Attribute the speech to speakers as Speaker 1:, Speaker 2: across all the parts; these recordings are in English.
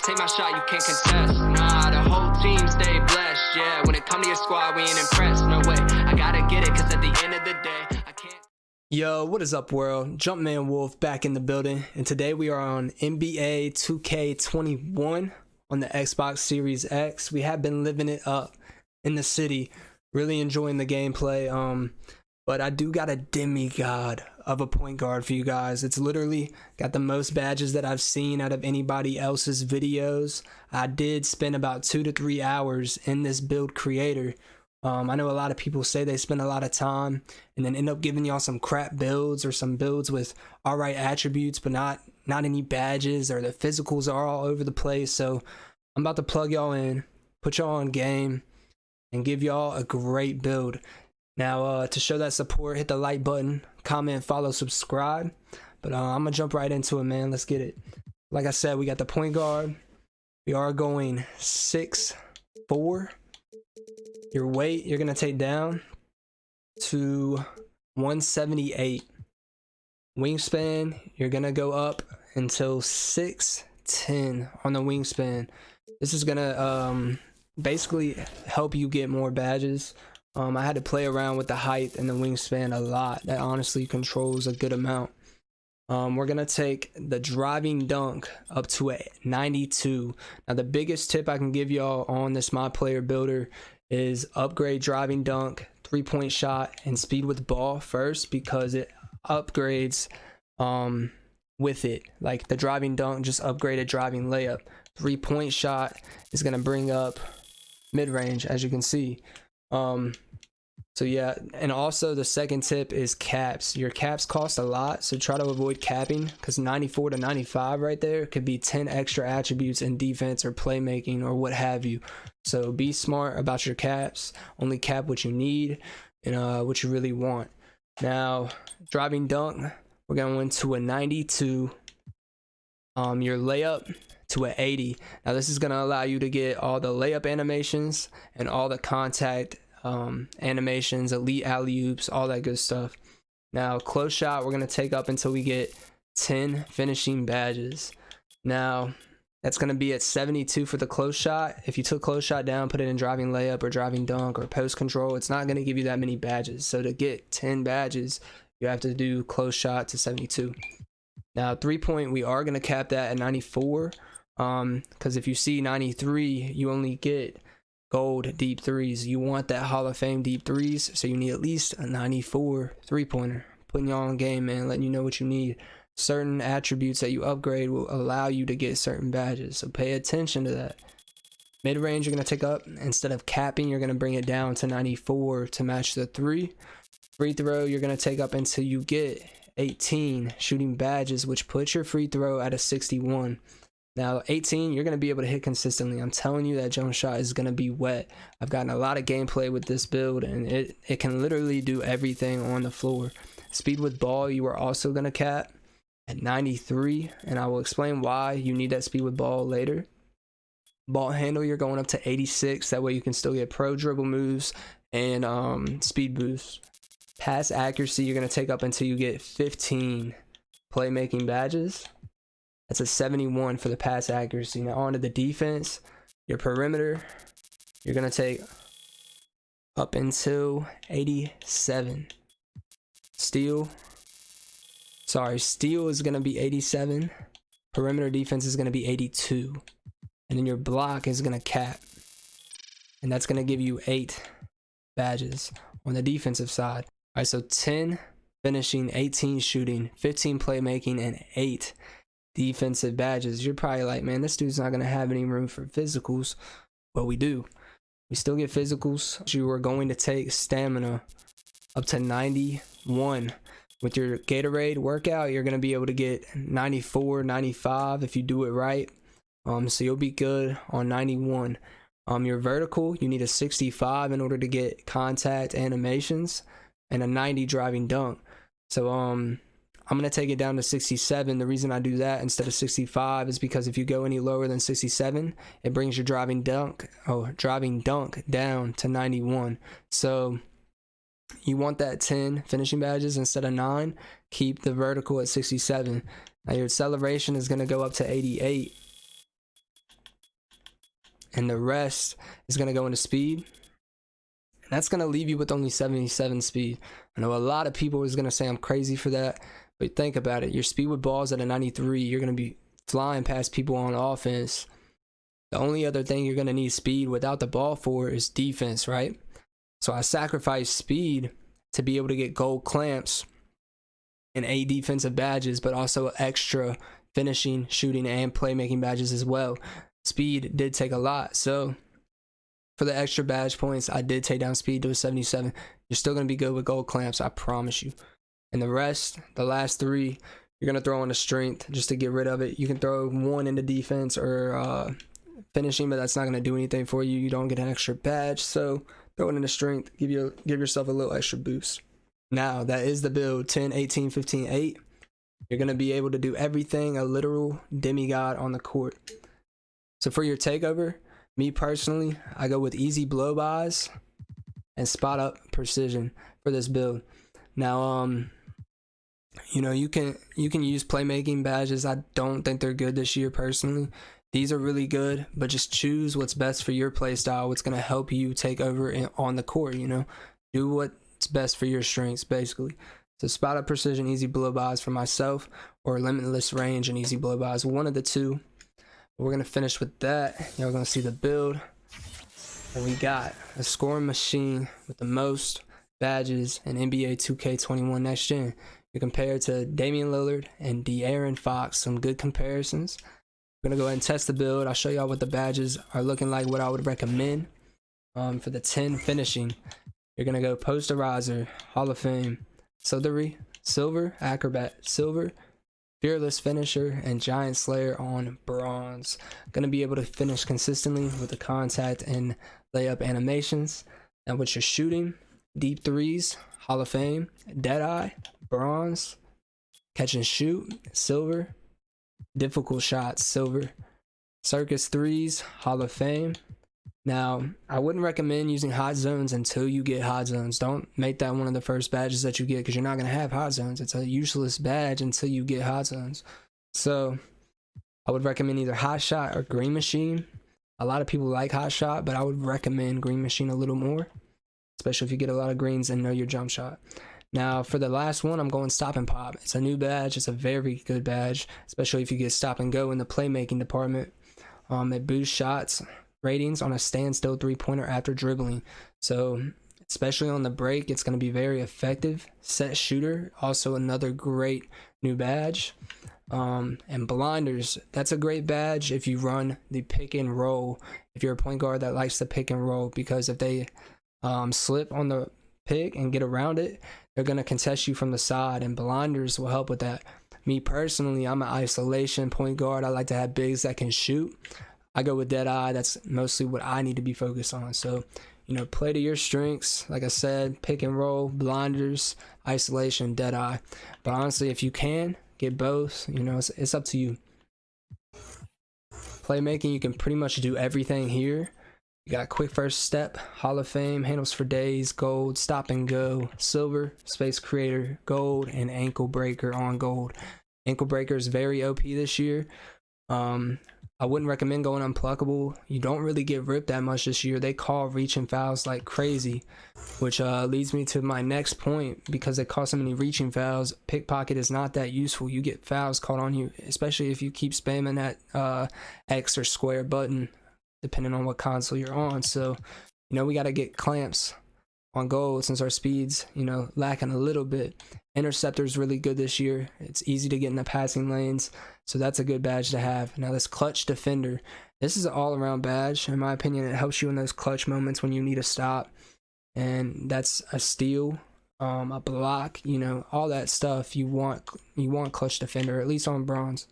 Speaker 1: take my shot, you can't contest. Nah, the whole team stay blessed. Yeah, when it come to your squad, we ain't impressed. No way, I gotta get it, cause at the end of the day, I can't.
Speaker 2: Yo, what is up, world? JumpmanWOLF back in the building, and today we are on NBA 2K21 on the Xbox Series X. We have been living it up in the city, really enjoying the gameplay. But I do got a demigod of a point guard for you guys. It's literally got the most badges that I've seen out of anybody else's videos. I did spend about 2 to 3 hours in this build creator. I know a lot of people say they spend a lot of time and then end up giving y'all some crap builds or some builds with alright attributes but not any badges, or the physicals are all over the place. So I'm about to plug y'all in, put y'all on game, and give y'all a great build. Now, to show that support, hit the like button, comment, follow, subscribe. But I'm going to jump right into it, man. Let's get it. Like I said, we got the point guard. We are going 6'4". Your weight, you're going to take down to 178. Wingspan, you're going to go up until 6'10" on the wingspan. This is going to basically help you get more badges. I had to play around with the height and the wingspan a lot. That honestly controls a good amount. We're going to take the driving dunk up to a 92. Now, the biggest tip I can give y'all on this My Player Builder is upgrade driving dunk, 3-point shot, and speed with ball first, because it upgrades with it. Like the driving dunk just upgraded driving layup. 3-point shot is going to bring up mid-range, as you can see. So yeah, and also the second tip is caps. Your caps cost a lot, so try to avoid capping, because 94 to 95 right there could be 10 extra attributes in defense or playmaking or what have you. So be smart about your caps. Only cap what you need and what you really want. Now, driving dunk, we're going to a 92. Your layup to an 80. Now this is going to allow you to get all the layup animations and all the contact animations, elite alley-oops, all that good stuff. Now close shot, we're going to take up until we get 10 finishing badges. Now that's going to be at 72 for the close shot. If you took close shot down, put it in driving layup or driving dunk or post control, it's not going to give you that many badges. So to get 10 badges, you have to do close shot to 72. Now 3-point, we are going to cap that at 94. Because if you see 93, you only get gold deep threes. You want that Hall of Fame deep threes, so you need at least a 94 3-pointer. Putting y'all on game, man, letting you know what you need. Certain attributes that you upgrade will allow you to get certain badges, so pay attention to that. Mid-range, you're going to take up. Instead of capping, you're going to bring it down to 94 to match the 3. Free throw, you're going to take up until you get 18 shooting badges, which puts your free throw at a 61. Now 18, you're going to be able to hit consistently. I'm telling you, that jump shot is going to be wet. I've gotten a lot of gameplay with this build, and it can literally do everything on the floor. Speed with ball, you are also going to cap at 93, and I will explain why you need that speed with ball later. Ball handle, you're going up to 86. That way you can still get pro dribble moves and speed boosts. Pass accuracy, you're going to take up until you get 15 playmaking badges. That's a 71 for the pass accuracy. Now on to the defense. Your perimeter, you're going to take up until 87. Steal is going to be 87. Perimeter defense is going to be 82. And then your block is going to cap. And that's going to give you 8 badges on the defensive side. All right, so 10 finishing, 18 shooting, 15 playmaking, and 8 defensive badges. You're probably like, man, this dude's not going to have any room for physicals. Well, we do. We still get physicals. You are going to take stamina up to 91. With your Gatorade workout, you're going to be able to get 94, 95 if you do it right. So you'll be good on 91. Your vertical, you need a 65 in order to get contact animations, and a 90 driving dunk. So I'm going to take it down to 67. The reason I do that instead of 65 is because if you go any lower than 67, it brings your driving dunk down to 91. So you want that 10 finishing badges instead of 9. Keep the vertical at 67. Now your acceleration is going to go up to 88. and the rest is going to go into speed. And that's going to leave you with only 77 speed. I know a lot of people is going to say I'm crazy for that, but think about it. Your speed with balls at a 93, you're going to be flying past people on offense. The only other thing you're going to need speed without the ball for is defense, right? So I sacrifice speed to be able to get gold clamps and 8 defensive badges, but also extra finishing, shooting, and playmaking badges as well. Speed did take a lot. So for the extra badge points, I did take down speed to a 77. You're still going to be good with gold clamps, I promise you. And the rest, the last 3, you're going to throw on a strength just to get rid of it. You can throw 1 into defense or finishing, but that's not going to do anything for you. You don't get an extra badge, so throw it into strength. Give yourself a little extra boost. Now, that is the build 10, 18, 15, 8. You're going to be able to do everything a literal demigod on the court. So for your takeover, me personally, I go with easy blow-bys and spot-up precision for this build. Now, you know, you can use playmaking badges. I don't think they're good this year personally. These are really good, but just choose what's best for your play style, what's going to help you take over on the court, you know. Do what's best for your strengths, basically. So spot up precision, easy blow-bys for myself, or limitless range and easy blow-bys. One of the two. We're going to finish with that. Y'all going to see the build. And we got a scoring machine with the most badges in NBA 2K21 Next Gen. We compared to Damian Lillard and De'Aaron Fox. Some good comparisons. We're going to go ahead and test the build. I'll show y'all what the badges are looking like, what I would recommend. For the 10 finishing, you're going to go Posterizer, Hall of Fame, Silver, Acrobat, Silver, Fearless Finisher, and Giant Slayer on Bronze. Going to be able to finish consistently with the contact and layup animations. Now with your shooting, deep threes, Hall of Fame, Deadeye, Bronze, catch and shoot, Silver, difficult shots, Silver, circus threes, Hall of Fame. Now, I wouldn't recommend using hot zones until you get hot zones. Don't make that one of the first badges that you get, because you're not going to have hot zones. It's a useless badge until you get hot zones. So I would recommend either hot shot or green machine. A lot of people like hot shot, but I would recommend green machine a little more, especially if you get a lot of greens and know your jump shot. Now, for the last one, I'm going stop and pop. It's a new badge. It's a very good badge, especially if you get stop and go in the playmaking department. It boosts shots ratings on a standstill 3-pointer after dribbling. So, especially on the break, it's going to be very effective. Set shooter, also another great new badge. And blinders, that's a great badge if you run the pick and roll. If you're a point guard that likes to pick and roll, because if they slip on the pick and get around it, they're going to contest you from the side, and blinders will help with that. Me personally, I'm an isolation point guard. I like to have bigs that can shoot. I go with Deadeye. That's mostly what I need to be focused on. So, you know, play to your strengths. Like I said, pick and roll, blinders, isolation, Deadeye. But honestly, if you can get both, you know, it's up to you. Playmaking, you can pretty much do everything here. You got quick first step, Hall of Fame, handles for days, gold, stop and go, silver, space creator, gold, and ankle breaker on gold. Ankle breaker is very OP this year. I wouldn't recommend going unpluckable. You don't really get ripped that much this year. They call reaching fouls like crazy, which leads me to my next point. Because they call so many reaching fouls, pickpocket is not that useful. You get fouls caught on you, especially if you keep spamming that X or square button, depending on what console you're on. So, you know, we got to get clamps on goal since our speed's, you know, lacking a little bit. Interceptor is really good this year. It's easy to get in the passing lanes, so that's a good badge to have. Now this clutch defender, this is an all-around badge. In my opinion, it helps you in those clutch moments when you need a stop, and that's a steal, a block, you know, all that stuff. You want clutch defender, at least on bronze.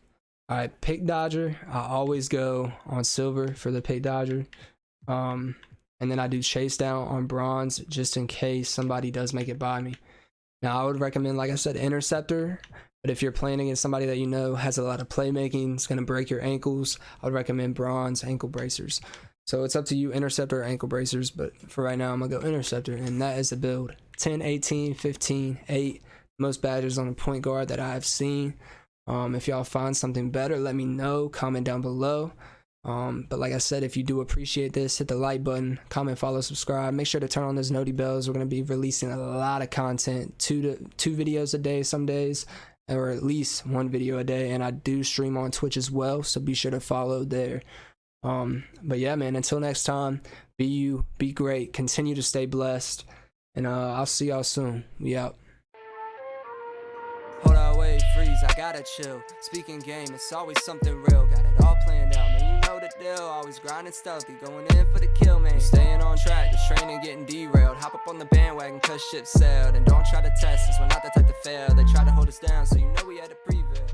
Speaker 2: All right, pick dodger, I always go on silver for the pick dodger. And then I do chase down on bronze just in case somebody does make it by me. Now I would recommend, like I said, interceptor, but if you're playing against somebody that you know has a lot of playmaking, it's going to break your ankles, I would recommend bronze ankle bracers. So it's up to you, interceptor or ankle bracers, but for right now I'm going to go interceptor, and that is the build. 10, 18, 15, 8, most badges on a point guard that I have seen. If y'all find something better, let me know, comment down below. But like I said, if you do appreciate this, hit the like button, comment, follow, subscribe. Make sure to turn on those noti bells. We're going to be releasing a lot of content, two videos a day some days, or at least one video a day. And I do stream on Twitch as well, so be sure to follow there. But yeah, man, until next time, be you, be great, continue to stay blessed, and I'll see y'all soon. We out. Hold on, wait, freeze, I gotta chill. Speaking game, it's always something real. Got it all planned out, man, you know the deal. Always grinding stealthy, going in for the kill, man. Staying on track, the train ain't getting derailed. Hop up on the bandwagon, cause ship sailed. And don't try to test us, we're not the type to fail. They try to hold us down, so you know we had to prevail.